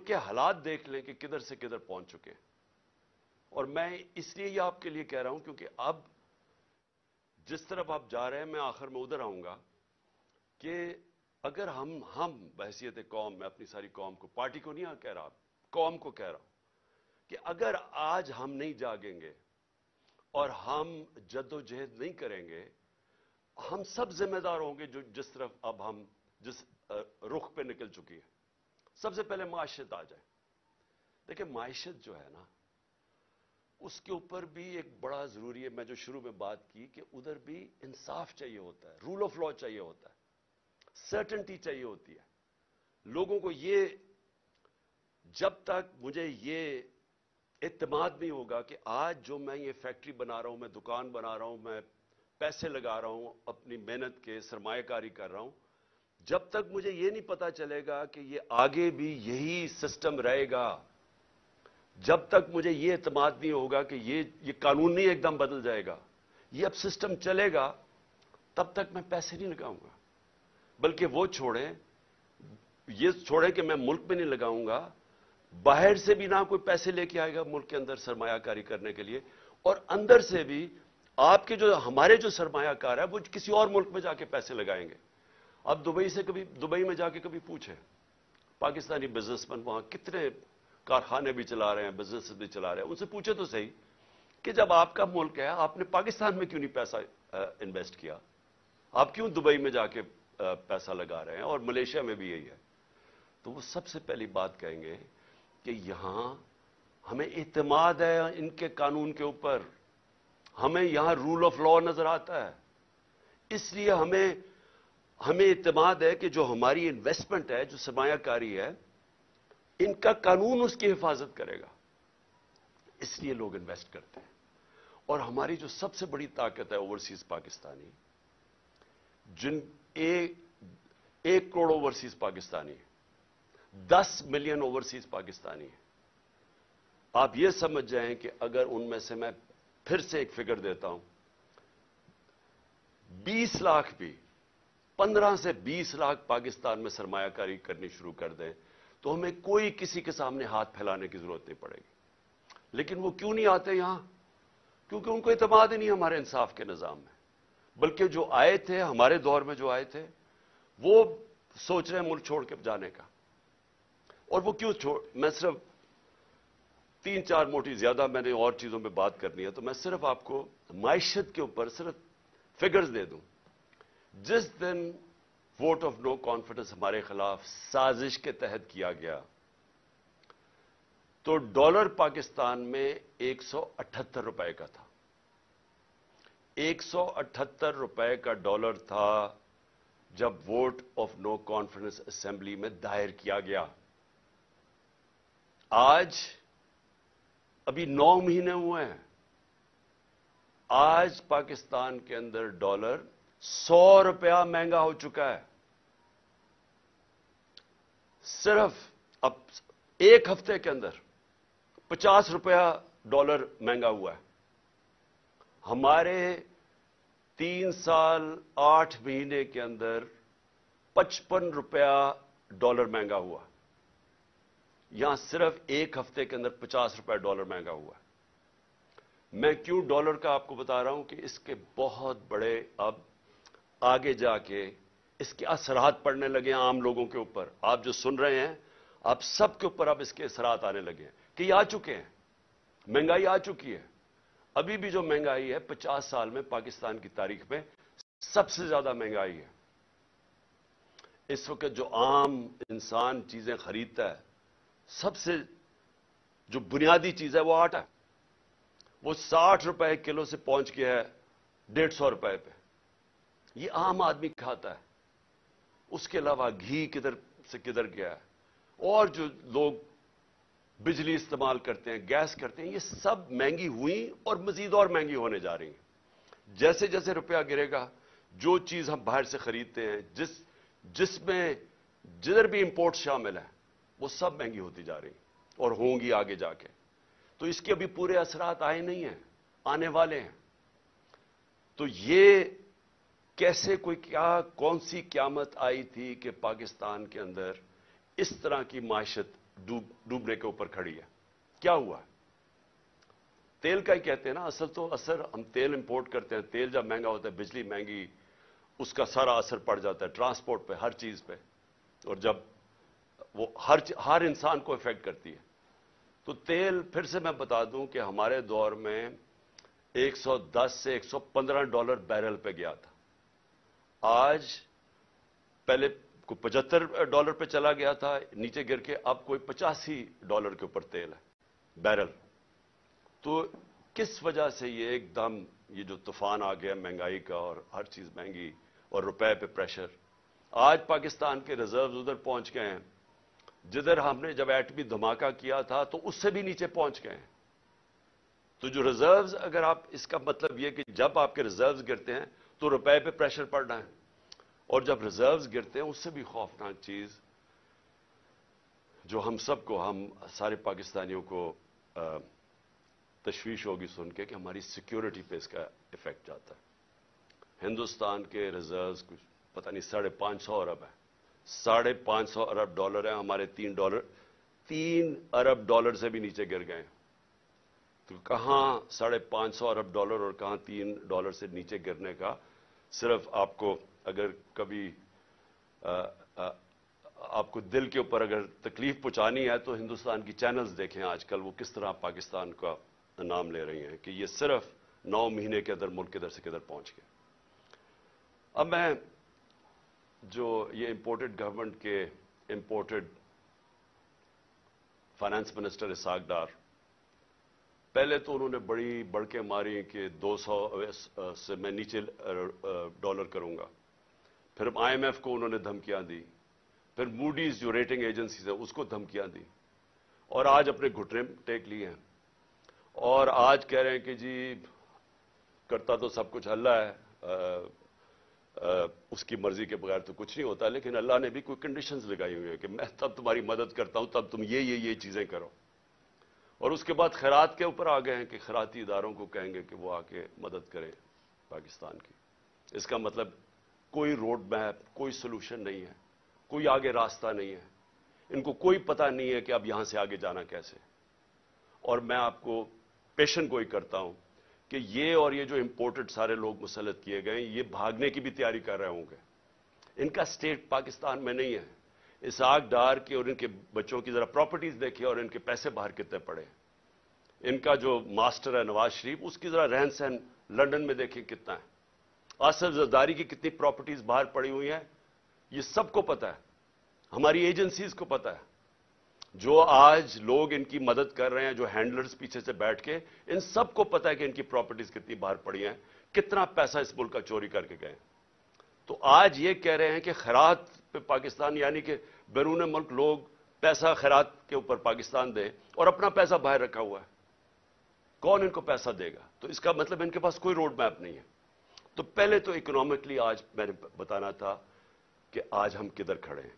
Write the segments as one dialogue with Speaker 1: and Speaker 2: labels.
Speaker 1: के हालात देख लें कि किधर से किधर पहुंच चुके हैं। और मैं इसलिए ये आपके लिए कह रहा हूं क्योंकि अब जिस तरफ आप जा रहे हैं, मैं आखिर में उधर आऊंगा कि अगर हम बहैसियत कौम, मैं अपनी सारी कौम को, पार्टी को नहीं कह रहा, कौम को कह रहा हूं कि अगर आज हम नहीं जागेंगे और हम जद्दोजहद नहीं करेंगे, हम सब जिम्मेदार होंगे जो जिस तरफ अब हम जिस रुख पे निकल चुकी है। सबसे पहले माशियत आ जाए। देखिए, माशियत जो है ना, उसके ऊपर भी एक बड़ा जरूरी है, मैं जो शुरू में बात की कि उधर भी इंसाफ चाहिए होता है, रूल ऑफ लॉ चाहिए होता है, सर्टेनिटी चाहिए होती है। लोगों को ये, जब तक मुझे ये इत्तेमाद नहीं होगा कि आज जो मैं ये फैक्ट्री बना रहा हूं, मैं दुकान बना रहा हूं, मैं पैसे लगा रहा हूं, अपनी मेहनत के सरमायाकारी कर रहा हूं, जब तक मुझे ये नहीं पता चलेगा कि ये आगे भी यही सिस्टम रहेगा, जब तक मुझे ये इत्तेमाद नहीं होगा कि ये कानून नहीं एकदम बदल जाएगा, ये अब सिस्टम चलेगा, तब तक मैं पैसे नहीं लगाऊंगा। बल्कि वो छोड़ें, ये छोड़ें कि मैं मुल्क में नहीं लगाऊंगा, बाहर से भी ना कोई पैसे लेके आएगा मुल्क के अंदर सरमायाकारी करने के लिए, और अंदर से भी आपके जो हमारे जो सरमायाकार है वो किसी और मुल्क में जाके पैसे लगाएंगे। अब दुबई में जाके कभी पूछे, पाकिस्तानी बिजनेसमैन वहां कितने कारखाने भी चला रहे हैं, बिजनेस भी चला रहे हैं, उनसे पूछे तो सही कि जब आपका मुल्क है, आपने पाकिस्तान में क्यों नहीं पैसा इन्वेस्ट किया, आप क्यों दुबई में जाके पैसा लगा रहे हैं, और मलेशिया में भी यही है। तो वो सबसे पहली बात कहेंगे कि यहां हमें इत्तेमाद है इनके कानून के ऊपर, हमें यहां रूल ऑफ लॉ नजर आता है, इसलिए हमें इत्तेमाद है कि जो हमारी इन्वेस्टमेंट है, जो सरमायाकारी है, इनका कानून उसकी हिफाजत करेगा, इसलिए लोग इन्वेस्ट करते हैं। और हमारी जो सबसे बड़ी ताकत है ओवरसीज पाकिस्तानी, जिन 1 crore overseas Pakistani, 10 million overseas Pakistani है। आप ये समझ जाएं कि अगर उनमें से, मैं फिर से एक फिगर देता हूं, 20 लाख भी, 15 से 20 लाख पाकिस्तान में सरमायाकारी करनी शुरू कर दें, तो हमें कोई किसी के सामने हाथ फैलाने की जरूरत नहीं पड़ेगी। लेकिन वो क्यों नहीं आते यहां? क्योंकि उनको इत्तेमाद ही नहीं हमारे इंसाफ के निजाम में। बल्कि जो आए थे, हमारे दौर में जो आए थे, वो सोच रहे हैं मुल्क छोड़ के जाने का। और वो क्यों मैं सिर्फ 3-4 मोटी, ज्यादा मैंने और चीजों में बात करनी है, तो मैं सिर्फ आपको माइशत के ऊपर सिर्फ फिगर्स दे दूं। जिस दिन वोट ऑफ नो कॉन्फिडेंस हमारे खिलाफ साजिश के तहत किया गया, तो डॉलर पाकिस्तान में 178 रुपए का था। 178 रुपए का डॉलर था जब vote of no confidence assembly में दायर किया गया। आज अभी 9 महीने हुए हैं, आज पाकिस्तान के अंदर डॉलर 100 रुपया महंगा हो चुका है। सिर्फ अब 1 हफ्ते के अंदर 50 रुपया डॉलर महंगा हुआ है। हमारे 3 साल 8 महीने के अंदर 55 रुपया डॉलर महंगा हुआ। यहां सिर्फ 1 हफ्ते के अंदर 50 रुपया डॉलर महंगा हुआ है। मैं क्यों डॉलर का आपको बता रहा हूं कि इसके बहुत बड़े, अब आगे जाके इसके असरात पड़ने लगे हैं आम लोगों के ऊपर। आप जो सुन रहे हैं, आप सबके ऊपर अब इसके असरात आने लगे हैं कि आ चुके हैं, महंगाई आ चुकी है। अभी भी जो महंगाई है 50 साल में पाकिस्तान की तारीख में सबसे ज्यादा महंगाई है। इस वक्त जो आम इंसान चीजें खरीदता है, सबसे जो बुनियादी चीज है वो आटा है, वो 60 रुपए किलो से पहुंच गया है 150 रुपए पे। ये आम आदमी खाता है। उसके अलावा घी किधर से किधर गया है, और जो लोग बिजली इस्तेमाल करते हैं, गैस करते हैं, ये सब महंगी हुई और मजीद और महंगी होने जा रही हैं। जैसे जैसे रुपया गिरेगा, जो चीज हम बाहर से खरीदते हैं, जिसमें जिधर भी इंपोर्ट शामिल है, वो सब महंगी होती जा रही और होंगी आगे जाके। तो इसके अभी पूरे असरात आए नहीं हैं, आने वाले हैं। तो ये कैसे कौन सी क़यामत आई थी कि पाकिस्तान के अंदर इस तरह की माशत डूबने के ऊपर खड़ी है। क्या हुआ है? तेल का ही कहते हैं ना, असर हम तेल इंपोर्ट करते हैं, तेल जब महंगा होता है, बिजली महंगी, उसका सारा असर पड़ जाता है ट्रांसपोर्ट पे, हर चीज पे, और जब वो हर इंसान को इफेक्ट करती है। तो तेल, फिर से मैं बता दूं कि हमारे दौर में 110 से 115 डॉलर बैरल पे गया था। आज पहले को 75 डॉलर पे चला गया था, नीचे गिर के अब कोई 85 डॉलर के ऊपर तेल है बैरल। तो किस वजह से ये एकदम ये जो तूफान आ गया महंगाई का, और हर चीज महंगी और रुपए पे प्रेशर। आज पाकिस्तान के रिजर्व उधर पहुंच गए हैं जिधर हमने जब एटमी धमाका किया था तो उससे भी नीचे पहुंच गए हैं। तो जो रिजर्व्स, अगर आप, इसका मतलब यह कि जब आपके रिजर्व्स गिरते हैं तो रुपए पे प्रेशर पड़ना है, और जब रिजर्व्स गिरते हैं उससे भी खौफनाक चीज जो हम सबको, हम सारे पाकिस्तानियों को तशवीश होगी सुन के कि हमारी सिक्योरिटी पे इसका इफेक्ट जाता है। हिंदुस्तान के रिजर्व्स कुछ पता नहीं 550 अरब है, 550 अरब डॉलर है, हमारे 3 अरब डॉलर से भी नीचे गिर गए। तो कहां 550 अरब डॉलर और कहां $3 से नीचे गिरने का। सिर्फ आपको अगर कभी आपको दिल के ऊपर अगर तकलीफ पहुंचानी है तो हिंदुस्तान की चैनल्स देखें आजकल, वो किस तरह पाकिस्तान का नाम ले रही हैं कि ये सिर्फ 9 महीने के अंदर मुल्क किधर से किधर पहुंच गया। अब मैं जो ये इंपोर्टेड गवर्नमेंट के इंपोर्टेड फाइनेंस मिनिस्टर इसाक डार, पहले तो उन्होंने बड़ी बढ़के मारी कि 200 से मैं नीचे डॉलर करूंगा, फिर IMF को उन्होंने धमकियां दी, फिर मूडीज जो रेटिंग एजेंसी है उसको धमकियां दी, और आज अपने घुटने टेक लिए हैं और आज कह रहे हैं कि जी करता तो सब कुछ अल्लाह है, उसकी मर्जी के बगैर तो कुछ नहीं होता, लेकिन अल्लाह ने भी कोई कंडीशंस लगाई हुई है कि मैं तब तुम्हारी मदद करता हूं तब तुम ये चीजें करो। और उसके बाद खैरात के ऊपर आ गए हैं कि खैराती इदारों को कहेंगे कि वो आके मदद करें पाकिस्तान की। इसका मतलब कोई रोड मैप, कोई सोल्यूशन नहीं है, कोई आगे रास्ता नहीं है, इनको कोई पता नहीं है कि अब यहां से आगे जाना कैसे। और मैं आपको पेशन गोई करता हूं कि ये जो इंपोर्टेड सारे लोग मुसल्लत किए गए, ये भागने की भी तैयारी कर रहे होंगे। इनका स्टेट पाकिस्तान में नहीं है। इसाक डार के और इनके बच्चों की जरा प्रॉपर्टीज देखिए और इनके पैसे बाहर कितने पड़े। इनका जो मास्टर है नवाज शरीफ, उसकी जरा रहन सहन लंदन में देखिए कितना है। आसिफ जरदारी की कितनी प्रॉपर्टीज बाहर पड़ी हुई हैं, ये सबको पता है, हमारी एजेंसीज को पता है। जो आज लोग इनकी मदद कर रहे हैं, जो हैंडलर्स पीछे से बैठ के, इन सबको पता है कि इनकी प्रॉपर्टीज कितनी बाहर पड़ी हैं, कितना पैसा इस मुल्क का चोरी करके गए। तो आज ये कह रहे हैं कि खैरात पे पाकिस्तान, यानी कि बैरून मुल्क लोग पैसा खैरात के ऊपर पाकिस्तान दें और अपना पैसा बाहर रखा हुआ है। कौन इनको पैसा देगा? तो इसका मतलब इनके पास कोई रोड मैप नहीं है। तो पहले तो इकोनॉमिकली आज मैंने बताना था कि आज हम किधर खड़े हैं।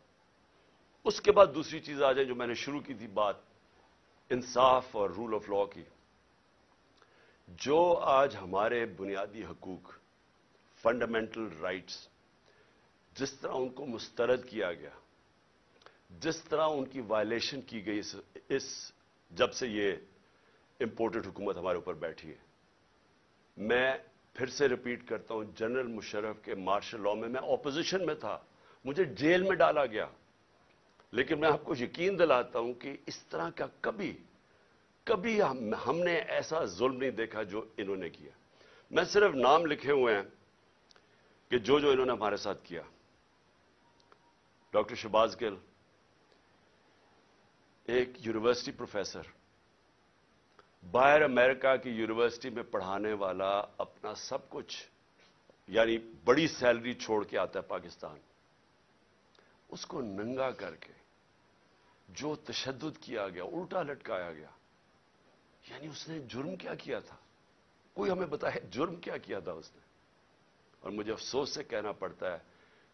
Speaker 1: उसके बाद दूसरी चीज आ जाए जो मैंने शुरू की थी बात, इंसाफ और रूल ऑफ लॉ की। जो आज हमारे बुनियादी हकूक, फंडामेंटल राइट्स, जिस तरह उनको मुस्तरद किया गया, जिस तरह उनकी वायलेशन की गई इस जब से ये इंपोर्टेड हुकूमत हमारे ऊपर बैठी है। मैं फिर से रिपीट करता हूं, जनरल मुशर्रफ के मार्शल लॉ में मैं ऑपोजिशन में था, मुझे जेल में डाला गया, लेकिन मैं आपको यकीन दिलाता हूं कि इस तरह का कभी हमने ऐसा जुल्म नहीं देखा जो इन्होंने किया। मैं सिर्फ नाम लिखे हुए हैं कि जो इन्होंने हमारे साथ किया। डॉक्टर शहबाज गिल, एक यूनिवर्सिटी प्रोफेसर, बाहर अमेरिका की यूनिवर्सिटी में पढ़ाने वाला, अपना सब कुछ यानी बड़ी सैलरी छोड़ के आता है पाकिस्तान, उसको नंगा करके जो तशद्दुद किया गया, उल्टा लटकाया गया। यानी उसने जुर्म क्या किया था? कोई हमें बताए जुर्म क्या किया था उसने? और मुझे अफसोस से कहना पड़ता है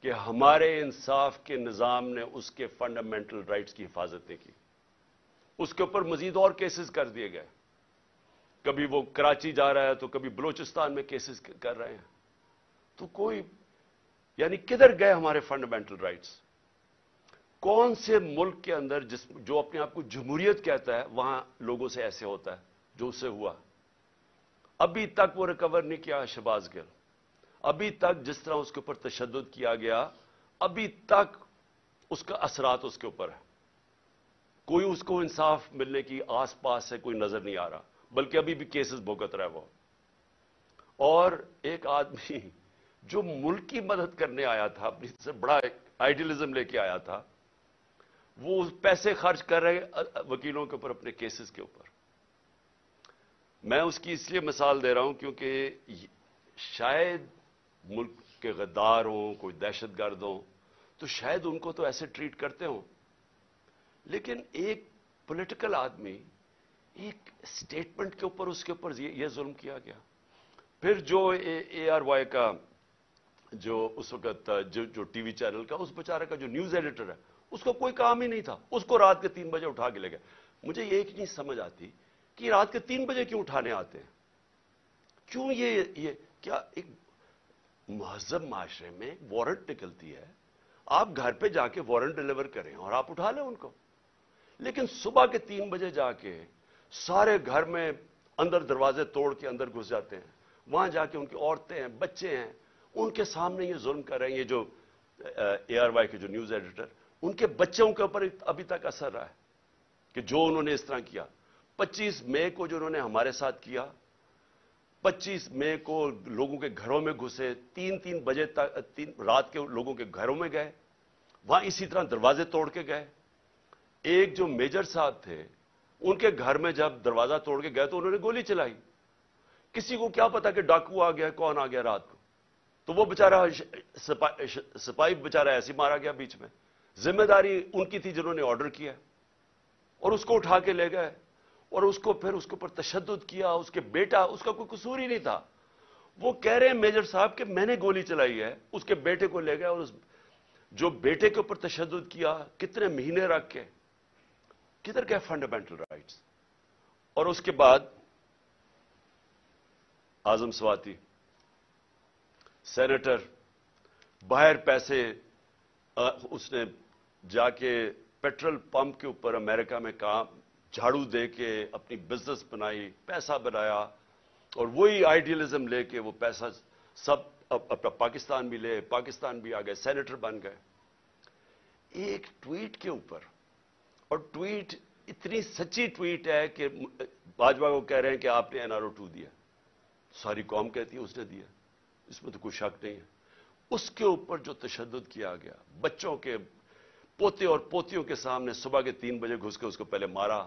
Speaker 1: कि हमारे इंसाफ के निजाम ने उसके फंडामेंटल राइट्स की हिफाजत नहीं की। उसके ऊपर मजीद और केसेस कर दिए गए। कभी वो कराची जा रहा है तो कभी बलूचिस्तान में केसेस कर रहे हैं। तो कोई, यानी किधर गए हमारे फंडामेंटल राइट्स? کون سے ملک کے اندر جو اپنے آپ کو جمہوریت کہتا ہے وہاں لوگوں سے ایسے ہوتا ہے جو اسے ہوا؟ ابھی تک وہ ریکور نہیں کیا شہباز گل. ابھی تک جس طرح اس کے اوپر تشدد کیا گیا, ابھی تک اس کا اثرات اس کے اوپر ہے. کوئی اس کو انصاف ملنے کی آس پاس سے کوئی نظر نہیں آ رہا, بلکہ ابھی بھی کیسز بھگت رہا ہے وہ. اور ایک آدمی جو ملک کی مدد کرنے آیا تھا, اپنی سے بڑا آئیڈیلزم لے کے آیا تھا, وہ پیسے خرچ کر رہے وکیلوں کے اوپر, اپنے کیسز کے اوپر. میں اس کی اس لیے مثال دے رہا ہوں کیونکہ شاید ملک کے غدار ہوں, کوئی دہشت گرد ہوں, تو شاید ان کو تو ایسے ٹریٹ کرتے ہوں, لیکن ایک پولیٹیکل آدمی ایک سٹیٹمنٹ کے اوپر اس کے اوپر یہ ظلم کیا گیا. پھر جو اے آر وائی کا جو اس وقت جو ٹی وی چینل کا اس بیچارے کا جو نیوز ایڈیٹر ہے, اس کو کوئی کام ہی نہیں تھا, اس کو رات کے 3 بجے اٹھا کے لے گئے. مجھے یہ ایک نہیں سمجھ آتی کہ رات کے 3 بجے کیوں اٹھانے آتے ہیں؟ کیوں یہ کیا ایک مہذب معاشرے میں وارنٹ نکلتی ہے, آپ گھر پہ جا کے وارنٹ ڈیلیور کریں اور آپ اٹھا لیں ان کو. لیکن صبح کے 3 بجے جا کے سارے گھر میں اندر دروازے توڑ کے اندر گھس جاتے ہیں, وہاں جا کے ان کی عورتیں ہیں, بچے ہیں, ان کے سامنے یہ ظلم کر رہے ہیں. یہ جو اے آر وائی کے جو نیوز ایڈیٹر, ان کے بچوں کے اوپر ابھی تک اثر رہا ہے کہ جو انہوں نے اس طرح کیا. 25 مئی کو جو انہوں نے ہمارے ساتھ کیا, 25 مئی کو لوگوں کے گھروں میں گھسے, 3 بجے تک رات کے لوگوں کے گھروں میں گئے, وہاں اسی طرح دروازے توڑ کے گئے. ایک جو میجر صاحب تھے, ان کے گھر میں جب دروازہ توڑ کے گئے تو انہوں نے گولی چلائی. کسی کو کیا پتا کہ ڈاکو آ گیا, کون آ گیا رات کو, تو وہ بیچارہ سپاہی بیچارہ ایسے مارا گیا بیچ میں. ذمہ داری ان کی تھی جنہوں نے آرڈر کیا, اور اس کو اٹھا کے لے گئے, اور اس کو پھر اس کے اوپر تشدد کیا. اس کے بیٹا, اس کا کوئی قصور ہی نہیں تھا, وہ کہہ رہے ہیں میجر صاحب کہ میں نے گولی چلائی ہے. اس کے بیٹے کو لے گئے, اور جو بیٹے کے اوپر تشدد کیا, کتنے مہینے رکھ کے, کدھر گئے فنڈامنٹل رائٹس؟ اور اس کے بعد اعظم سواتی سینیٹر, باہر پیسے اس نے جا کے پیٹرول پمپ کے اوپر امریکہ میں کام جھاڑو دے کے اپنی بزنس بنائی, پیسہ بنایا, اور وہی آئیڈیلزم لے کے وہ پیسہ سب پاکستان بھی لے, پاکستان بھی آ گئے, سینیٹر بن گئے. ایک ٹویٹ کے اوپر, اور ٹویٹ اتنی سچی ٹویٹ ہے کہ باجوہ کو کہہ رہے ہیں کہ آپ نے NRO2 دیا, ساری قوم کہتی ہے اس نے دیا, اس میں تو کوئی شک نہیں ہے. اس کے اوپر جو تشدد کیا گیا, بچوں کے پوتے اور پوتیوں کے سامنے صبح کے 3 بجے گھس کے اس کو پہلے مارا,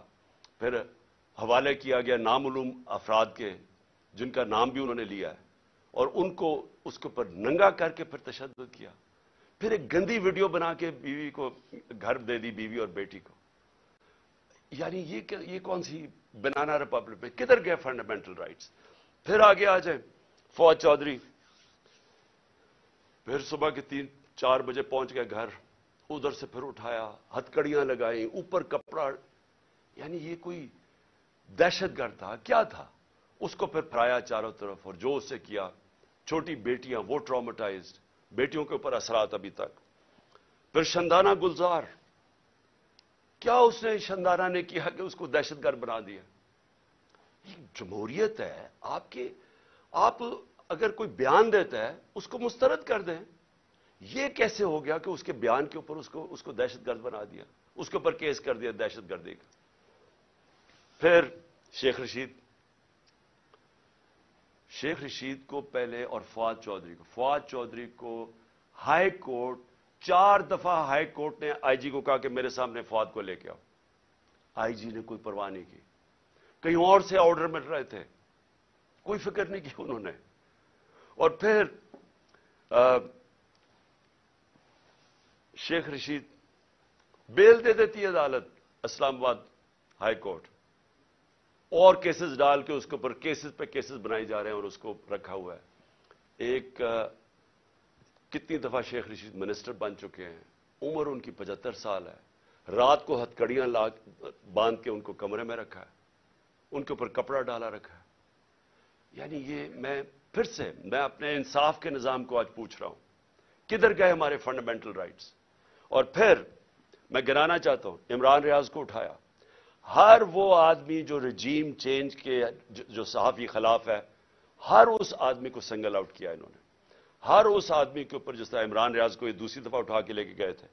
Speaker 1: پھر حوالے کیا گیا نامعلوم افراد کے جن کا نام بھی انہوں نے لیا ہے, اور ان کو اس کے اوپر ننگا کر کے پھر تشدد کیا. پھر ایک گندی ویڈیو بنا کے بیوی کو گھر دے دی, بیوی اور بیٹی کو. یعنی یہ کون سی بنانا ریپبلک میں, کدھر گئے فنڈامنٹل رائٹس؟ پھر آگے آ جائیں, فواد چودھری پھر صبح کے 3-4 بجے پہنچ گئے گھر, ادھر سے پھر اٹھایا, ہتکڑیاں لگائیں, اوپر کپڑا, یعنی یہ کوئی دہشت گرد تھا کیا تھا؟ اس کو پھر پھرایا چاروں طرف, اور جو اس سے کیا, چھوٹی بیٹیاں وہ ٹراماٹائزڈ, بیٹیوں کے اوپر اثرات ابھی تک. پھر شندانہ گلزار, کیا اس نے شندانہ نے کیا کہ اس کو دہشت گرد بنا دیا؟ یہ جمہوریت ہے آپ اگر کوئی بیان دیتا ہے اس کو مسترد کر دیں. یہ کیسے ہو گیا کہ اس کے بیان کے اوپر اس کو دہشت گرد بنا دیا, اس کے اوپر کیس کر دیا دہشت گردی کا؟ پھر شیخ رشید کو پہلے, اور فواد چودھری کو ہائی کورٹ 4 دفعہ ہائی کورٹ نے آئی جی کو کہا کہ میرے سامنے فواد کو لے کے آؤ. آئی جی نے کوئی پرواہ نہیں کی, کہیں اور سے آرڈر مل رہے تھے, کوئی فکر نہیں کی انہوں نے. اور پھر شیخ رشید بیل دے دیتی ہے عدالت, اسلام آباد ہائی کورٹ, اور کیسز ڈال کے اس کے اوپر کیسز پہ کیسز بنائی جا رہے ہیں, اور اس کو رکھا ہوا ہے. ایک کتنی دفعہ شیخ رشید منسٹر بن چکے ہیں, عمر ان کی 75 سال ہے, رات کو ہتکڑیاں باندھ کے ان کو کمرے میں رکھا ہے, ان کے اوپر کپڑا ڈالا رکھا ہے. یعنی یہ میں اپنے انصاف کے نظام کو آج پوچھ رہا ہوں, کدھر گئے ہمارے فنڈامنٹل رائٹس؟ اور پھر मैं गिनाना चाहता हूं, इमरान रियाज को उठाया। हर वो आदमी जो रजीम चेंज के जो सहाफी खिलाफ है, हर उस आदमी को सिंगल आउट किया इन्होंने। हर उस आदमी के ऊपर, जिस तरह इमरान रियाज को ये दूसरी दफा उठा के लेके गए थे,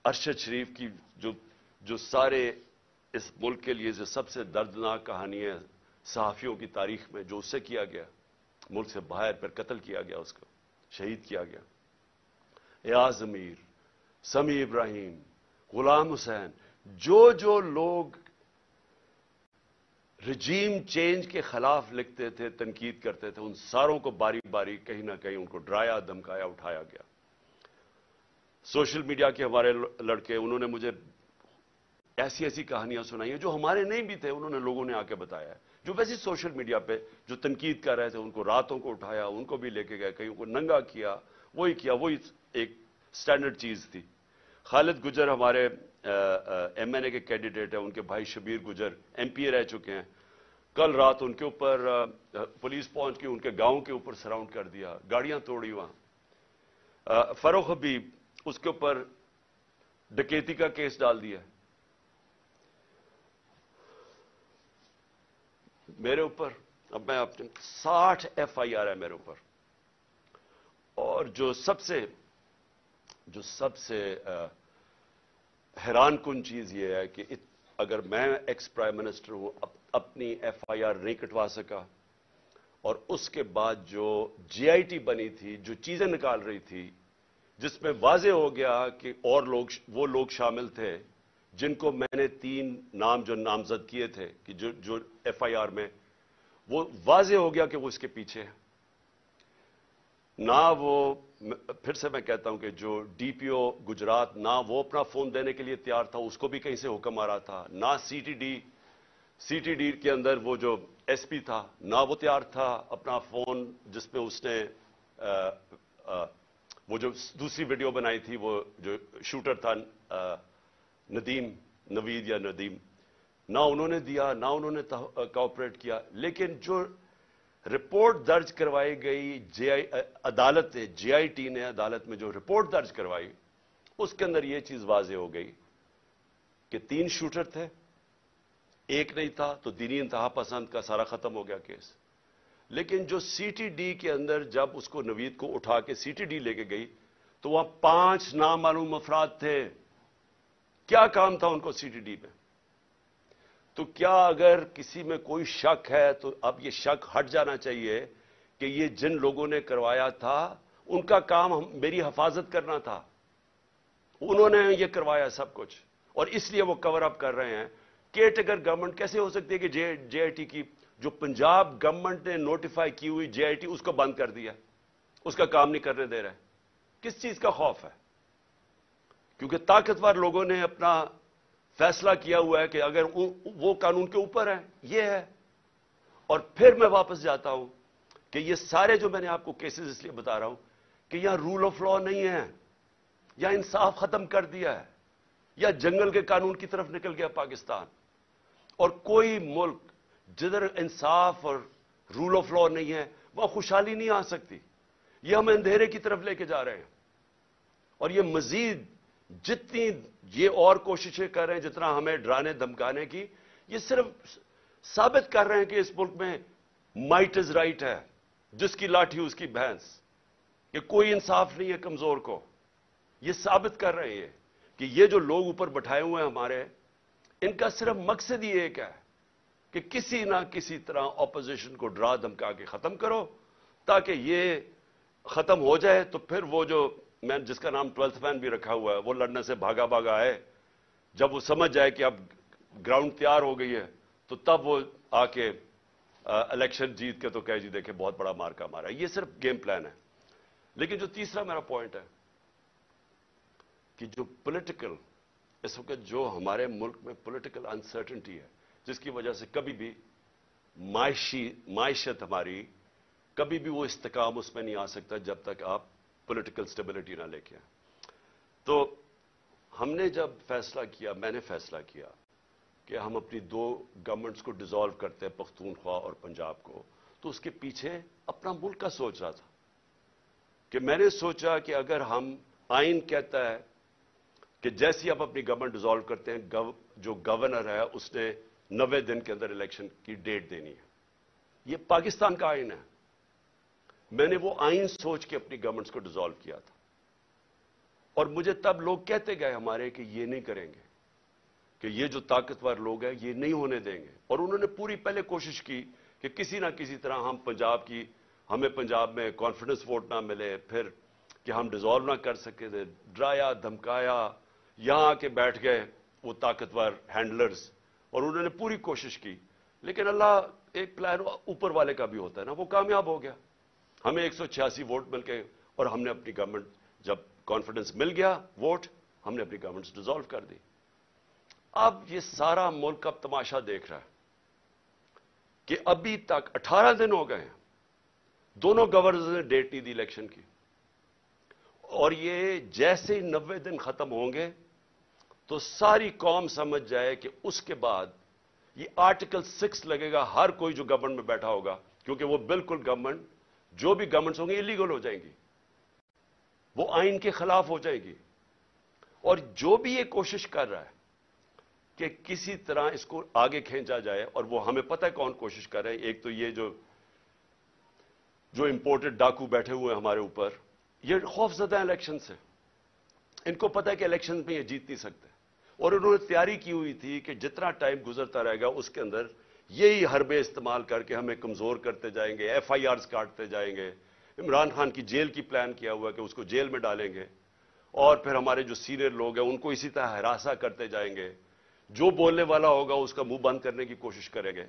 Speaker 1: अरशद शरीफ की जो सारे इस मुल्क के लिए जो सबसे दर्दनाक कहानी है सहाफियों की तारीख में, जो उससे किया गया, मुल्क से बाहर पर कत्ल किया गया, उसको शहीद किया गया। एयाज अमीर, समी इब्राहिम, गुलाम हुसैन, जो लोग रजीम चेंज के खिलाफ लिखते थे, तनकीद करते थे, उन सारों को बारी बारी कहीं ना कहीं उनको डराया, धमकाया, उठाया गया। सोशल मीडिया के हमारे लड़के, उन्होंने मुझे ऐसी ऐसी कहानियां सुनाई हैं जो हमारे नहीं भी थे, उन्होंने लोगों ने आके बताया है, जो वैसे सोशल मीडिया पे जो तनकीद कर रहे थे, उनको रातों को उठाया, उनको भी लेके गए, कहीं को नंगा किया, वही किया, वही एक स्टैंडर्ड चीज थी। खालिद गुजर हमारे एमएनए के कैंडिडेट हैं, उनके भाई शबीर गुजर एमपीए रह चुके हैं। कल रात उनके ऊपर पुलिस पहुंच के उनके गांव के ऊपर सराउंड कर दिया, गाड़ियां तोड़ी वहां। फरोख हबीब, उसके ऊपर डकैती का केस डाल दिया। मेरे ऊपर अब मैं अपने 60 एफआईआर है मेरे ऊपर। और जो सबसे हैरान कुन चीज ये है कि अगर मैं एक्स प्राइम मिनिस्टर हूं, अपनी एफआईआर नहीं कटवा सका, और उसके बाद जो जीआईटी बनी थी, जो चीजें निकाल रही थी, जिसमें वाजे हो गया कि और वो लोग शामिल थे जिनको मैंने 3 नाम जो नामजद किए थे कि जो एफआईआर में, वो वाजे हो गया कि वो इसके पीछे है। ना वो, फिर से मैं कहता हूं कि जो डीपीओ गुजरात, ना वो अपना फोन देने के लिए तैयार था, उसको भी कहीं से हुक्म आ रहा था। ना सीटीडी के अंदर वो जो एसपी था, ना वो तैयार था अपना फोन, जिसमें उसने वो जो दूसरी वीडियो बनाई थी, वो जो शूटर था नवीद या नदीम, ना उन्होंने दिया, ना उन्होंने कोऑपरेट किया। लेकिन जो रिपोर्ट दर्ज करवाई गई अदालत ने, जीआईटी ने अदालत में जो रिपोर्ट दर्ज करवाई, उसके अंदर यह चीज वाजे हो गई कि 3 शूटर थे, एक नहीं था, तो दीनी इंतहा पसंद का सारा खत्म हो गया केस। लेकिन जो सीटीडी के अंदर जब उसको नवीद को उठा के सीटीडी लेके गई, तो वहां 5 नामालूम अफराद थे। क्या काम था उनको सीटीडी में? तो क्या अगर किसी में कोई शक है, तो अब ये शक हट जाना चाहिए कि ये जिन लोगों ने करवाया था, उनका काम मेरी हिफाजत करना था, उन्होंने ये करवाया सब कुछ, और इसलिए वो कवर अप कर रहे हैं। केयरटेकर गवर्नमेंट कैसे हो सकती है कि जेआईटी की, जो पंजाब गवर्नमेंट ने नोटिफाई की हुई जेआईटी, उसको बंद कर दिया, उसका काम नहीं करने दे रहा है? किस चीज का खौफ है? क्योंकि ताकतवर लोगों ने अपना फैसला किया हुआ है कि अगर वो कानून के ऊपर है, ये है। और फिर मैं वापस जाता हूं कि ये सारे जो मैंने आपको केसेस इसलिए बता रहा हूं कि यहां रूल ऑफ लॉ नहीं है, या इंसाफ खत्म कर दिया है, या जंगल के कानून की तरफ निकल गया पाकिस्तान। और कोई मुल्क जिधर इंसाफ और रूल ऑफ लॉ नहीं है, वहां खुशहाली नहीं आ सकती। ये हम अंधेरे की तरफ लेके जा रहे हैं। और ये मजीद जितनी ये और कोशिशें कर रहे हैं, जितना हमें डराने धमकाने की, ये सिर्फ साबित कर रहे हैं कि इस मुल्क में माइट इज राइट है, जिसकी लाठी उसकी भैंस, कि कोई इंसाफ नहीं है कमजोर को। ये साबित कर रहे हैं कि ये जो लोग ऊपर बैठाए हुए हैं हमारे, इनका सिर्फ मकसद ही एक है कि किसी ना किसी तरह ऑपोजिशन को डरा धमका के खत्म करो, ताकि ये खत्म हो जाए। तो फिर वो जो मैं जिसका नाम 12th मैन भी रखा हुआ है, वो लड़ने से भागा भागा आए। जब वो समझ जाए कि अब ग्राउंड तैयार हो गई है, तो तब वो आके इलेक्शन जीत के तो कहे जी देखे बहुत बड़ा मार्का मारा। ये सिर्फ गेम प्लान है। लेकिन जो तीसरा मेरा पॉइंट है कि जो पॉलिटिकल, इस वक्त जो हमारे मुल्क में पॉलिटिकल अनसर्टेनिटी है, जिसकी वजह से कभी भी मायशत हमारी, कभी भी वो इस्तेकाम उसमें नहीं आ सकता जब तक आप पॉलिटिकल स्टेबिलिटी ना लेके आए। तो हमने जब फैसला किया, मैंने फैसला किया कि हम अपनी 2 गवर्नमेंट्स को डिसॉल्व करते हैं, पख्तूनख्वा और पंजाब को, तो उसके पीछे अपना मुल्क का सोच रहा था कि मैंने सोचा कि अगर हम, आइन कहता है کہ جیسی آپ اپنی گورنمنٹ ڈیزالو کرتے ہیں جو گورنر ہے اس نے 90 دن کے اندر الیکشن کی ڈیٹ دینی ہے. یہ پاکستان کا آئین ہے. میں نے وہ آئین سوچ کے اپنی گورنمنٹس کو ڈیزالو کیا تھا. اور مجھے تب لوگ کہتے گئے ہمارے کہ یہ نہیں کریں گے, کہ یہ جو طاقتور لوگ ہیں یہ نہیں ہونے دیں گے. اور انہوں نے پوری پہلے کوشش کی کہ کسی نہ کسی طرح ہمیں پنجاب میں کانفیڈنس ووٹ نہ ملے, پھر کہ ہم ڈیزالو نہ کر سکے تھے. ڈرایا دھمکایا, یہاں آ کے بیٹھ گئے وہ طاقتور ہینڈلرز, اور انہوں نے پوری کوشش کی. لیکن اللہ ایک پلان اوپر والے کا بھی ہوتا ہے نا, وہ کامیاب ہو گیا. ہمیں 186 ووٹ مل گئے اور ہم نے اپنی گورنمنٹ, جب کانفیڈنس مل گیا ووٹ, ہم نے اپنی گورنمنٹ ڈیزالو کر دی. اب یہ سارا ملک اب تماشا دیکھ رہا ہے کہ ابھی تک 18 دن ہو گئے ہیں, دونوں گورنرز نے ڈیٹ نہیں دی الیکشن کی. اور یہ جیسے ہی 90 دن ختم ہوں گے تو ساری قوم سمجھ جائے کہ اس کے بعد یہ آرٹیکل 6 لگے گا ہر کوئی جو گورنمنٹ میں بیٹھا ہوگا, کیونکہ وہ بالکل گورنمنٹ, جو بھی گورنمنٹس ہوں گے ایلیگل ہو جائیں گی, وہ آئین کے خلاف ہو جائے گی. اور جو بھی یہ کوشش کر رہا ہے کہ کسی طرح اس کو آگے کھینچا جائے, اور وہ ہمیں پتہ ہے کون کوشش کر رہے ہیں. ایک تو یہ جو امپورٹڈ ڈاکو بیٹھے ہوئے ہیں ہمارے اوپر, یہ خوف زدہ الیکشن سے, ان کو پتہ ہے کہ الیکشن میں یہ جیت نہیں سکتے. اور انہوں نے تیاری کی ہوئی تھی کہ جتنا ٹائم گزرتا رہے گا اس کے اندر یہی حربے استعمال کر کے ہمیں کمزور کرتے جائیں گے, ایف آئی آرز کاٹتے جائیں گے. عمران خان کی جیل کی پلان کیا ہوا ہے کہ اس کو جیل میں ڈالیں گے, اور پھر ہمارے جو سینئر لوگ ہیں ان کو اسی طرح ہراساں کرتے جائیں گے. جو بولنے والا ہوگا اس کا منہ بند کرنے کی کوشش کریں گے.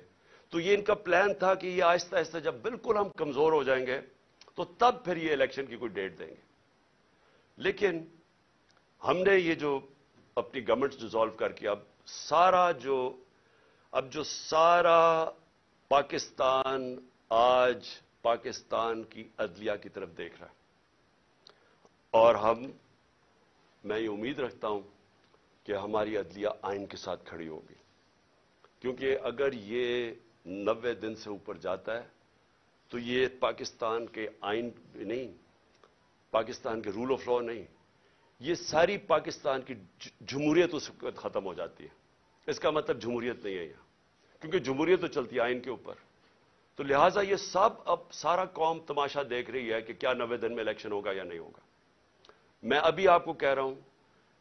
Speaker 1: تو یہ ان کا پلان تھا کہ یہ آہستہ آہستہ جب بالکل ہم کمزور ہو جائیں گے تو تب پھر یہ الیکشن کی کوئی ڈیٹ دیں گے. لیکن ہم نے یہ جو اپنی گورنمنٹ ڈیزالو کر کے اب جو سارا پاکستان آج پاکستان کی عدلیہ کی طرف دیکھ رہا ہے, اور میں یہ امید رکھتا ہوں کہ ہماری عدلیہ آئین کے ساتھ کھڑی ہوگی. کیونکہ اگر یہ 90 دن سے اوپر جاتا ہے تو یہ پاکستان کے آئین نہیں, پاکستان کے رول آف لا نہیں, یہ ساری پاکستان کی جمہوریت اس وقت ختم ہو جاتی ہے. اس کا مطلب جمہوریت نہیں ہے یہاں, کیونکہ جمہوریت تو چلتی ہے آئین کے اوپر. تو لہٰذا یہ سب اب سارا قوم تماشا دیکھ رہی ہے کہ کیا 90 دن میں الیکشن ہوگا یا نہیں ہوگا. میں ابھی آپ کو کہہ رہا ہوں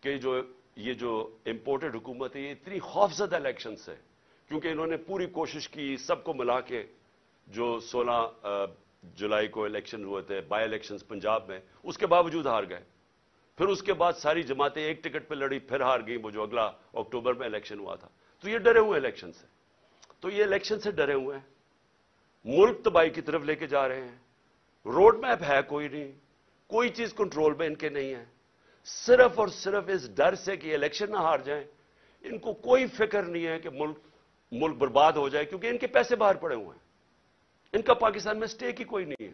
Speaker 1: کہ یہ جو امپورٹڈ حکومت ہے یہ اتنی خوفزدہ الیکشن ہے, کیونکہ انہوں نے پوری کوشش کی سب کو ملا کے. جو 16 جولائی کو الیکشن ہوئے تھے, بائی الیکشنز پنجاب میں, اس کے باوجود ہار گئے. پھر اس کے بعد ساری جماعتیں ایک ٹکٹ پہ لڑی, پھر ہار گئی, وہ جو اگلا اکتوبر میں الیکشن ہوا تھا. تو یہ ڈرے ہوئے الیکشن سے, تو یہ الیکشن سے ڈرے ہوئے ہیں, ملک تباہی کی طرف لے کے جا رہے ہیں. روڈ میپ ہے کوئی نہیں, کوئی چیز کنٹرول میں ان کے نہیں ہے. صرف اور صرف اس ڈر سے کہ الیکشن نہ ہار جائیں, ان کو کوئی فکر نہیں ہے کہ ملک برباد ہو جائے, کیونکہ ان کے پیسے باہر پڑے ہوئے ہیں. ان کا پاکستان میں سٹیک ہی کوئی نہیں ہے.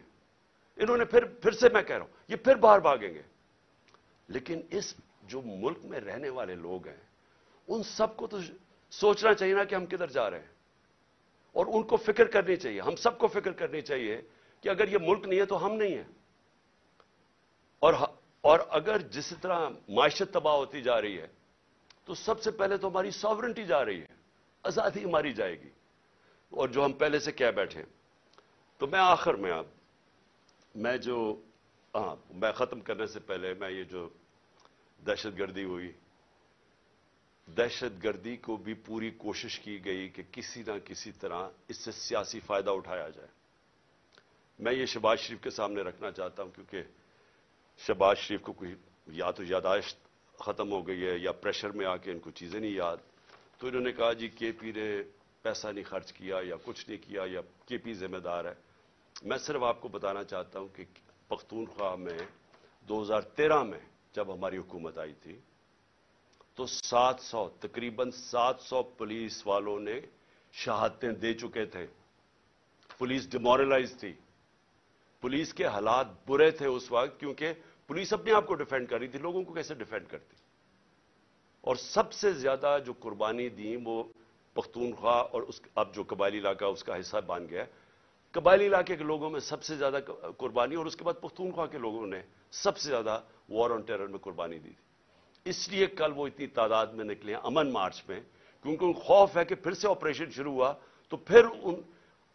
Speaker 1: انہوں نے پھر سے میں کہہ رہا ہوں یہ پھر باہر بھاگیں گے. لیکن اس جو ملک میں رہنے والے لوگ ہیں ان سب کو تو سوچنا چاہیے نا کہ ہم کدھر جا رہے ہیں, اور ان کو فکر کرنی چاہیے, ہم سب کو فکر کرنی چاہیے کہ اگر یہ ملک نہیں ہے تو ہم نہیں ہیں. اور اگر جس طرح معیشت تباہ ہوتی جا رہی ہے تو سب سے پہلے تو ہماری ساورنٹی جا رہی ہے, آزادی ہماری جائے گی, اور جو ہم پہلے سے کہہ بیٹھے. تو میں آخر میں میں ختم کرنے سے پہلے میں یہ جو دہشت گردی ہوئی, دہشت گردی کو بھی پوری کوشش کی گئی کہ کسی نہ کسی طرح اس سے سیاسی فائدہ اٹھایا جائے. میں یہ شہباز شریف کے سامنے رکھنا چاہتا ہوں, کیونکہ شہباز شریف کو کوئی یا تو یاداشت ختم ہو گئی ہے یا پریشر میں آ کے ان کو چیزیں نہیں یاد. تو انہوں نے کہا جی کے پی نے پیسہ نہیں خرچ کیا یا کچھ نہیں کیا یا کے پی ذمہ دار ہے. میں صرف آپ کو بتانا چاہتا ہوں کہ پختونخوا میں 2013 میں جب ہماری حکومت آئی تھی تو تقریباً 700 پولیس والوں نے شہادتیں دے چکے تھے. پولیس ڈیمورلائز تھی, پولیس کے حالات برے تھے اس وقت, کیونکہ پولیس اپنے آپ کو ڈیفینڈ کر رہی تھی, لوگوں کو کیسے ڈیفینڈ کرتی. اور سب سے زیادہ جو قربانی دی وہ پختونخوا اور اب جو قبائلی علاقہ اس کا حصہ بن گیا, قبائلی علاقے کے لوگوں میں سب سے زیادہ قربانی, اور اس کے بعد پختونخوا کے لوگوں نے سب سے زیادہ وار آن ٹیرر میں قربانی دی تھی. इसलिए कल वो इतनी तादाद में निकले हैं अमन मार्च में, क्योंकि उनको खौफ है कि फिर से ऑपरेशन शुरू हुआ तो फिर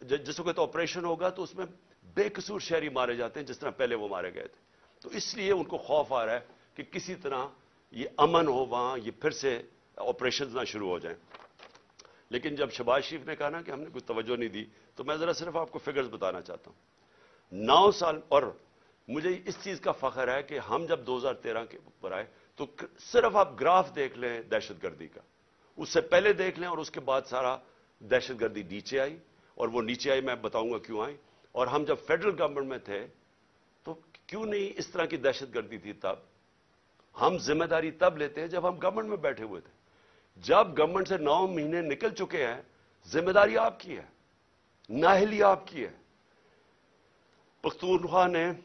Speaker 1: जिस वक्त ऑपरेशन होगा तो उसमें बेकसूर शहरी मारे जाते हैं जिस तरह पहले वो मारे गए थे। तो इसलिए उनको खौफ आ रहा है कि किसी तरह ये अमन हो वहां, ये फिर से ऑपरेशन ना शुरू हो जाएं। लेकिन जब शहबाज शरीफ ने कहा ना कि हमने कोई तवज्जो नहीं दी, तो मैं जरा सिर्फ आपको फिगर्स बताना चाहता हूं। 9 साल, और मुझे इस चीज का फख्र है कि हम जब 2013 के ऊपर आए तो सिर्फ आप ग्राफ देख लें दहशतगर्दी का, उससे पहले देख लें और उसके बाद सारा दहशतगर्दी नीचे आई, और वो नीचे आई मैं बताऊंगा क्यों आई। और हम जब फेडरल गवर्नमेंट में थे तो क्यों नहीं इस तरह की दहशतगर्दी थी तब। हम जिम्मेदारी तब लेते हैं जब हम गवर्नमेंट में बैठे हुए थे। जब गवर्नमेंट से 9 महीने निकल चुके हैं, जिम्मेदारी आपकी है, नाअहली आपकी है। पख्तूनख्वा ने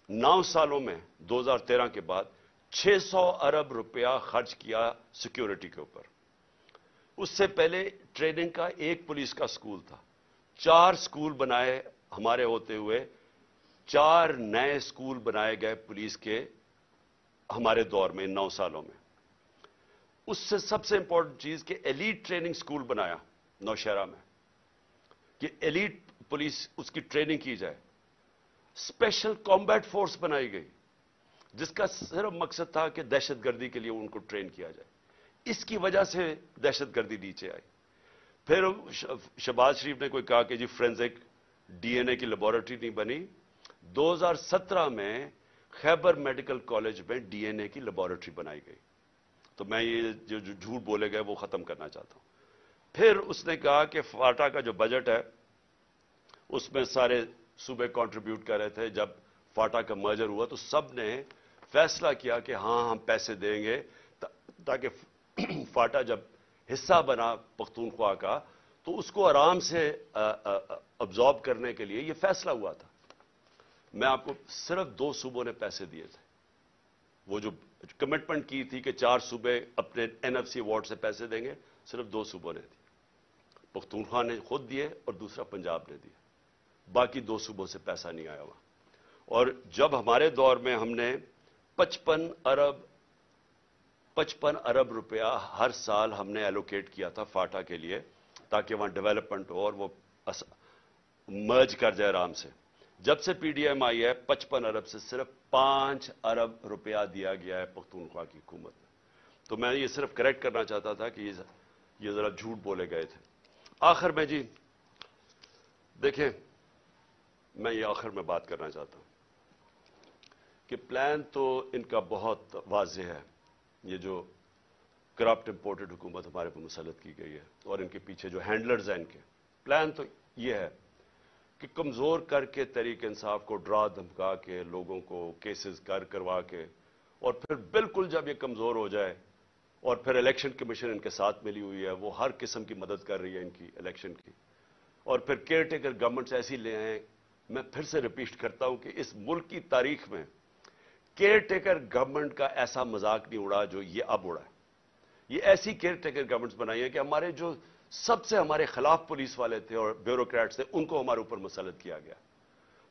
Speaker 1: 9 सालों में 2013 के बाद 600 अरब रुपया खर्च किया सिक्योरिटी के ऊपर। उससे पहले ट्रेनिंग का एक पुलिस का स्कूल था, 4 स्कूल बनाए हमारे होते हुए, 4 नए स्कूल बनाए गए पुलिस के हमारे दौर में 9 सालों में। उससे सबसे इंपॉर्टेंट चीज कि एलीट ट्रेनिंग स्कूल बनाया नौशहरा में, कि एलीट पुलिस उसकी ट्रेनिंग की जाए। स्पेशल कॉम्बैट फोर्स बनाई गई जिसका सिर्फ मकसद था कि दहशतगर्दी के लिए उनको ट्रेन किया जाए। इसकी वजह से दहशतगर्दी नीचे आई। फिर शहबाज शरीफ ने कोई कहा कि जी फोरेंसिक डीएनए की लेबोरेटरी नहीं बनी। 2017 में खैबर मेडिकल कॉलेज में डीएनए की लेबोरेटरी बनाई गई। तो मैं ये जो झूठ बोले गए वो खत्म करना चाहता हूं। फिर उसने कहा कि फाटा का जो बजट है उसमें सारे सूबे कंट्रीब्यूट कर रहे थे। जब फाटा का मर्जर हुआ तो सब ने फैसला किया कि हां हम पैसे देंगे, ताकि फाटा जब हिस्सा बना पख्तूनख्वा का तो उसको आराम से अब्जॉर्ब करने के लिए यह फैसला हुआ था। मैं आपको सिर्फ 2 सूबों ने पैसे दिए थे। वो जो कमिटमेंट की थी कि 4 सूबे अपने एनएफसी अवार्ड से पैसे देंगे, सिर्फ 2 सूबों ने दी। पख्तूनख्वा ने खुद दिए और दूसरा पंजाब ने दिया। बाकी 2 सूबों से पैसा नहीं आया हुआ। और जब हमारे दौर में हमने 55 अरब रुपया हर साल हमने एलोकेट किया था फाटा के लिए, ताकि वहां डेवलपमेंट हो और वो मर्ज कर जाए आराम से। जब से पीडीएम आई है 55 अरब से सिर्फ 5 अरब रुपया दिया गया है पख्तूनख्वा की हुकूमत ने। तो मैं ये सिर्फ करेक्ट करना चाहता था कि ये जरा झूठ बोले गए थे। आखिर में जी देखें, मैं ये आखिर में बात करना चाहता हूं कि प्लान तो इनका बहुत वाज़ेह है। ये जो करप्ट इंपोर्टेड हुकूमत हमारे पर मुसल्लत की गई है और इनके पीछे जो हैंडलर्स हैं, इनके प्लान तो ये है कि कमजोर करके तहरीक इंसाफ को डरा धमका के लोगों को केसेस करवा के, और फिर बिल्कुल जब ये कमजोर हो जाए और फिर इलेक्शन कमीशन इनके साथ मिली हुई है, वो हर किस्म की मदद कर रही है इनकी इलेक्शन की, और फिर केयर टेकर गवर्नमेंट्स ऐसी ले आए। मैं फिर से रिपीट करता हूं कि इस मुल्क की तारीख में केयर टेकर गवर्नमेंट का ऐसा मजाक नहीं उड़ा जो ये अब उड़ा है। ये ऐसी केयर टेकर गवर्नमेंट्स बनाई है कि हमारे जो सबसे हमारे खिलाफ पुलिस वाले थे और ब्यूरोक्रेट्स थे, उनको हमारे ऊपर मुसल्लत किया गया।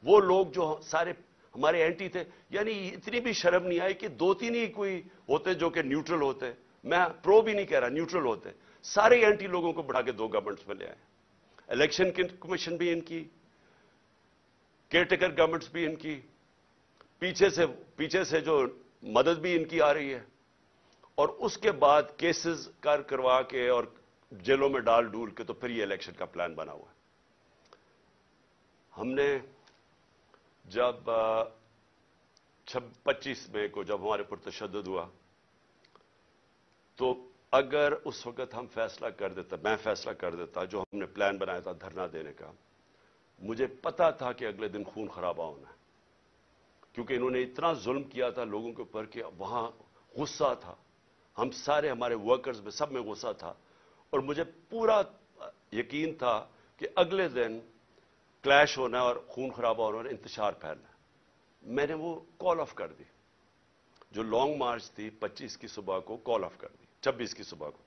Speaker 1: वो लोग जो सारे हमारे एंटी थे, यानी इतनी भी शर्म नहीं आई कि 2-3 ही कोई होते जो कि न्यूट्रल होते। मैं प्रो भी नहीं कह रहा, न्यूट्रल होते। सारे एंटी लोगों को बढ़ा के 2 गवर्नमेंट्स में ले आए। इलेक्शन कमीशन भी इनकी, केयर टेकर गवर्नमेंट्स भी इनकी, पीछे से जो मदद भी इनकी आ रही है, और उसके बाद केसेस करवा के और जेलों में डाल डूल के तो फिर ये इलेक्शन का प्लान बना हुआ है। हमने जब 25 मई को जब हमारे पर तशद्दुद हुआ, तो अगर उस वक्त हम फैसला कर देता, मैं फैसला कर देता, जो हमने प्लान बनाया था धरना देने का, मुझे पता था कि अगले दिन खून खराबा होना है, क्योंकि इन्होंने इतना जुल्म किया था लोगों के ऊपर कि वहां गुस्सा था। हम सारे हमारे वर्कर्स में सब में गुस्सा था, और मुझे पूरा यकीन था कि अगले दिन क्लैश होना और खून खराबा होना और इंतशार फैलना। मैंने वो कॉल ऑफ कर दी। जो लॉन्ग मार्च थी 25 की सुबह को कॉल ऑफ कर दी, 26 की सुबह को।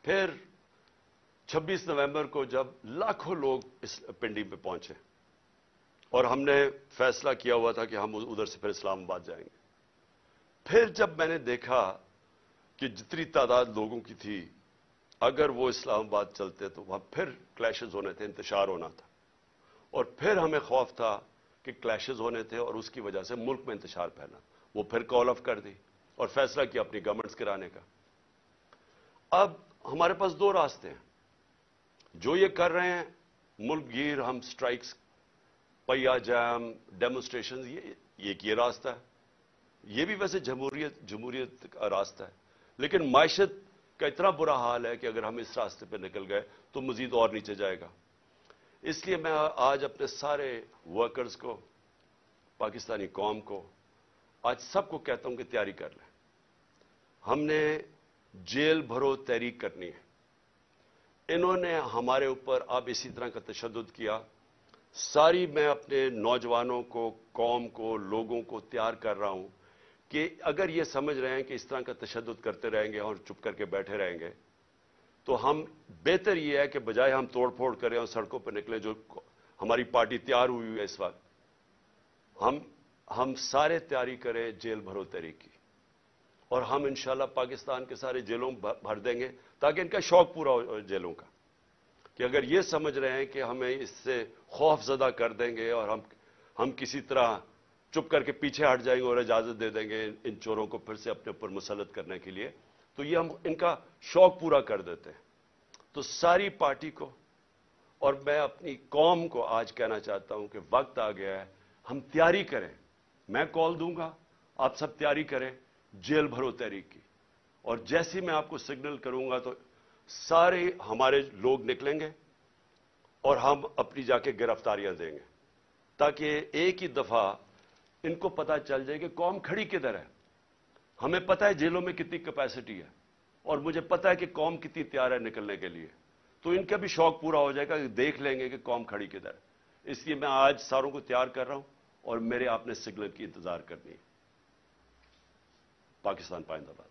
Speaker 1: फिर 26 नवंबर को जब लाखों लोग इस पिंडी पे पहुंचे और हमने फैसला किया हुआ था कि हम उधर से फिर इस्लामाबाद जाएंगे, फिर जब मैंने देखा कि जितनी तादाद लोगों की थी, अगर वो इस्लामाबाद चलते तो वहां फिर क्लैशेस होने थे, इंतशार होना था, और फिर हमें खौफ था कि क्लैशेस होने थे और उसकी वजह से मुल्क में इंतशार फैला। वो फिर कॉल ऑफ कर दी और फैसला किया अपनी गवर्नमेंट्स गिराने का। अब हमारे पास दो रास्ते हैं। जो ये कर रहे हैं, मुल्क गिर, हम स्ट्राइक्स, पहिया जाम, डेमोन्स्ट्रेशन, ये रास्ता है। ये भी वैसे जमहूरियत का रास्ता है, लेकिन मायशत का इतना बुरा हाल है कि अगर हम इस रास्ते पर निकल गए तो मजीद और नीचे जाएगा। इसलिए मैं आज अपने सारे वर्कर्स को, पाकिस्तानी कौम को, आज सबको कहता हूं कि तैयारी कर लें। हमने जेल भरो तहरीक करनी है। इन्होंने हमारे ऊपर अब इसी तरह का तशद्दुद किया। मैं अपने नौजवानों को, कौम को, लोगों को तैयार कर रहा हूं कि अगर ये समझ रहे हैं कि इस तरह का तशद्दुद करते रहेंगे और चुप करके बैठे रहेंगे, तो हम बेहतर यह है कि बजाय हम तोड़ फोड़ करें और सड़कों पर निकले, जो हमारी पार्टी तैयार हुई है इस वक्त, हम सारे तैयारी करें जेल भरो तहरीक की, और हम इंशाल्लाह पाकिस्तान के सारे जेलों भर देंगे ताकि इनका शौक पूरा हो जेलों का, कि अगर ये समझ रहे हैं कि हमें इससे खौफजदा कर देंगे और हम किसी तरह चुप करके पीछे हट जाएंगे और इजाजत दे देंगे इन चोरों को फिर से अपने ऊपर मुसल्लत करने के लिए, तो ये हम इनका शौक पूरा कर देते हैं। तो सारी पार्टी को और मैं अपनी कौम को आज कहना चाहता हूं कि वक्त आ गया है, हम तैयारी करें। मैं कॉल दूंगा, आप सब तैयारी करें जेल भरो तहरीक की, और जैसे मैं आपको सिग्नल करूंगा तो सारे हमारे लोग निकलेंगे और हम अपनी जाके गिरफ्तारियां देंगे, ताकि एक ही दफा इनको पता चल जाए कि कौम खड़ी किधर है। हमें पता है जेलों में कितनी कैपेसिटी है, और मुझे पता है कि कौम कितनी तैयार है निकलने के लिए, तो इनका भी शौक पूरा हो जाएगा कि देख लेंगे कि कौम खड़ी किधर है। इसलिए मैं आज सारों को तैयार कर रहा हूं और मेरे आपने सिग्नल की इंतजार करनी है। पाकिस्तान पाइंदाबाद।